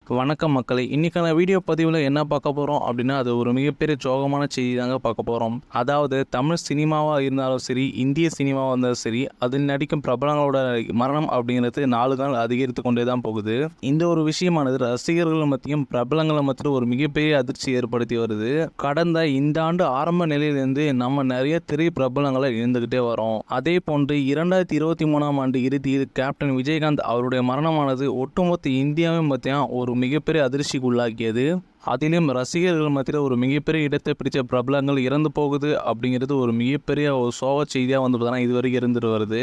வணக்கம் மக்களே. இன்னைக்கான வீடியோ பதிவில் என்ன பார்க்க போகிறோம் அப்படின்னா, அது ஒரு மிகப்பெரிய சோகமான செய்தி தாங்க பார்க்க போகிறோம். அதாவது தமிழ் சினிமாவாக இருந்தாலும் சரி, இந்திய சினிமாவாக இருந்தாலும் சரி, அதில் நடிக்கும் பிரபலங்களோட மரணம் அப்படிங்கிறது நாலு நாள் அதிகரித்து கொண்டே தான் போகுது. இந்த ஒரு விஷயமானது ரசிகர்கள் மத்தியும் பிரபலங்கள் மத்தியும் ஒரு மிகப்பெரிய அதிர்ச்சி ஏற்படுத்தி வருது. கடந்த இந்த ஆண்டு ஆரம்ப நிலையிலிருந்து நம்ம நிறைய திரை பிரபலங்களை இழந்துகிட்டே வரோம். அதே போன்று 2023ஆம் ஆண்டு இறுதியில் கேப்டன் விஜயகாந்த் அவருடைய மரணமானது ஒட்டுமொத்த இந்தியாவை மத்தியும் ஒரு மிகப்பெரிய அதிர்ச்சிக்கு உள்ளாக்கியது. அதிலும் ரசிகர்கள் மத்தியில் ஒரு மிகப்பெரிய இடத்தை பிடிச்ச பிரபலங்கள் இறந்து போகுது அப்படிங்கிறது ஒரு மிகப்பெரிய ஒரு சோக செய்தியாக வந்து பார்த்தீங்கன்னா இதுவரைக்கும் இருந்துட்டு வருது.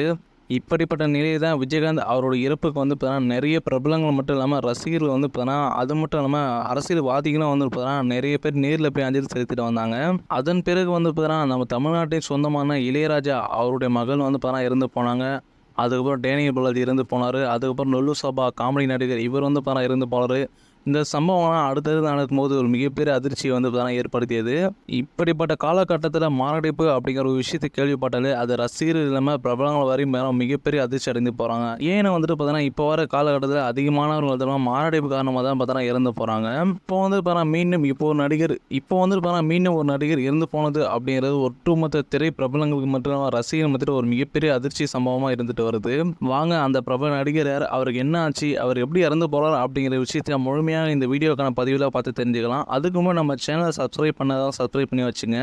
இப்படிப்பட்ட நிலையை தான் விஜயகாந்த் அவரோட இறப்புக்கு வந்து பார்த்தீங்கன்னா நிறைய பிரபலங்கள் மட்டும் இல்லாமல் ரசிகர்கள் வந்து பார்த்தீங்கன்னா அது மட்டும் இல்லாமல் அரசியல்வாதிகளும் வந்து பார்த்தீங்கன்னா நிறைய பேர் நேரில் போய் அஞ்சலி செலுத்திட்டு வந்தாங்க. அதன் பிறகு வந்து பார்த்தீங்கன்னா நம்ம தமிழ்நாட்டின் சொந்தமான இளையராஜா அவருடைய மகள் வந்து பார்த்தீங்கன்னா இறந்து போனாங்க. அதுக்கப்புறம் டேனியல் பாலாஜி இறந்து போனார். அதுக்கப்புறம் லொல்லு சபா காமெடி நடிகர் இவர் வந்து பார்த்தீங்கன்னா இறந்து போனார். இந்த சம்பவம்லாம் அடுத்தது நடக்கும்போது ஒரு மிகப்பெரிய அதிர்ச்சியை வந்து பார்த்தீங்கன்னா ஏற்படுத்தியது. இப்படிப்பட்ட காலகட்டத்தில் மாரடைப்பு அப்படிங்கிற ஒரு விஷயத்தை கேள்விப்பட்டாலே அது ரசிகர்கள் இல்லாமல் பிரபலங்கள் வரையும் மிகப்பெரிய அதிர்ச்சி அடைந்து போகிறாங்க. ஏன்னா வந்துட்டு பார்த்தீங்கன்னா இப்போ வர காலகட்டத்தில் அதிகமானவர்கள் வந்து மாரடைப்பு காரணமாக தான் பார்த்தீங்கன்னா இறந்து போகிறாங்க. இப்போ வந்து பார்த்தீங்கன்னா மீண்டும் மீண்டும் ஒரு நடிகர் இறந்து போனது அப்படிங்கிறது ஒட்டுமொத்த திரை பிரபலங்களுக்கு மட்டும் ரசிகர்கள் மத்தியில் ஒரு மிகப்பெரிய அதிர்ச்சி சம்பவமாக இருந்துட்டு வருது. வாங்க அந்த பிரபல நடிகர் யார், அவருக்கு என்ன ஆச்சு, அவர் எப்படி இறந்து போகிறார் அப்படிங்கிற விஷயத்தை முழுமையாக இந்த வீடியோக்கான பதிவில் பார்த்து தெரிஞ்சுக்கலாம். அதுக்கு முன்னாடி நம்ம சேனலை சப்ஸ்கிரைப் பண்ணாதான் சப்ஸ்கிரைப் பண்ணி வச்சுங்க.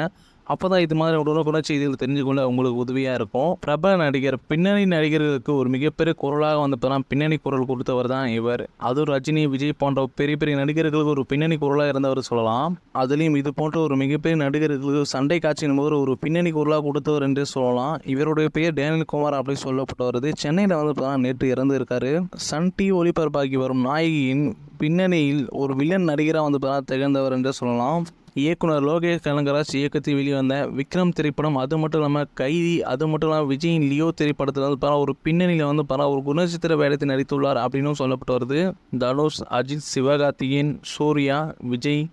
அப்போ தான் இது மாதிரி உடனுக்குடன் செய்திகள் தெரிஞ்சுக்கொள்ள உங்களுக்கு உதவியாக இருக்கும். பிரபல நடிகர் பின்னணி நடிகர்களுக்கு ஒரு மிகப்பெரிய குரலாக வந்து பின்னணி குரல் கொடுத்தவர் தான் இவர். அதுவும் ரஜினி, விஜய் போன்ற பெரிய பெரிய நடிகர்களுக்கு ஒரு பின்னணி குரலாக இருந்தவர் சொல்லலாம். அதுலேயும் இது போன்ற ஒரு மிகப்பெரிய நடிகர்களுக்கு சண்டை காட்சியின் போது ஒரு பின்னணி குரலாக கொடுத்தவர் என்றே சொல்லலாம். இவருடைய பெயர் டேனியல் குமார் அப்படின்னு சொல்லப்பட்டவர். சென்னையில் வந்து நேற்று இறந்து இருக்காரு. சன் டிவி ஒளிபரப்பாகி வரும் நாயகியின் பின்னணியில் ஒரு வில்லன் நடிகராக வந்து திகழ்ந்தவர் என்றே சொல்லலாம். இயக்குனர் லோகேஷ் கனகராஜ் இயக்கத்தில் வெளிவந்த விக்ரம் திரைப்படம், அது மட்டும் இல்லாமல் கைதி, அது மட்டும் இல்லாமல் விஜயின் லியோ திரைப்படத்தில் வந்து ஒரு பின்னணியில் வந்து ஒரு குணச்சித்திர வேடத்தில் நடித்துள்ளார் அப்படின்னு சொல்லப்பட்டு வருது. தனுஷ், அஜித், சிவகார்த்திகேயன், சூர்யா, விஜய்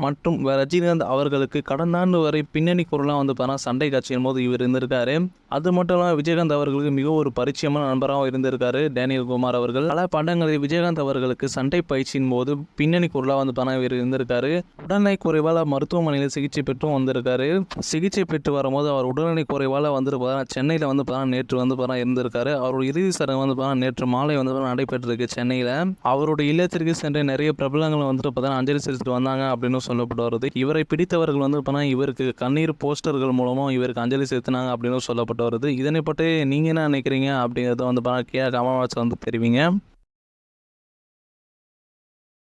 மற்றும் ரஜினிகாந்த் அவர்களுக்கு கடந்த ஆண்டு வரை பின்னணி குரலாக வந்து சண்டை காட்சியின் போது இவர் இருந்திருக்காரு. அது மட்டும் இல்லாமல் விஜயகாந்த் அவர்களுக்கு மிக ஒரு பரிச்சயமான நண்பராகவும் இருந்திருக்காரு டேனியல் குமார் அவர்கள். பல படங்களில் விஜயகாந்த் அவர்களுக்கு சண்டை பயிற்சியின் போது பின்னணி குரலாக வந்து இவர் இருந்திருக்காரு. உடல்நலை குறைவால் மருத்துவமனையில் சிகிச்சை பெற்றும் வந்திருக்காரு. சிகிச்சை பெற்று வரும்போது அவர் உடல்நலை குறைவால் வந்து சென்னையில் வந்து நேற்று வந்து இருந்திருக்காரு. அவருடைய இறுதி சடங்கு வந்து நேற்று மாலை வந்து நடைபெற்றிருக்கு சென்னையில். அவருடைய இல்லத்திற்கு சென்ற நிறைய பிரபலங்கள் வந்துட்டு அஞ்சலி செலுத்திட்டு வந்தாங்க அப்படின்னு சொல்லப்பட்டு வருது. இவரை பிடித்தவர்கள் வந்து இவருக்கு கண்ணீர் போஸ்டர்கள் மூலமும் இவருக்கு அஞ்சலி செலுத்தினாங்க அப்படின்னு சொல்லப்பட்டு வருது. இதனை பற்றி நீங்கள் என்ன நினைக்கிறீங்க அப்படிங்கிறத வந்து கமெண்ட் பாக்ஸில் வந்து தெரிவிங்க.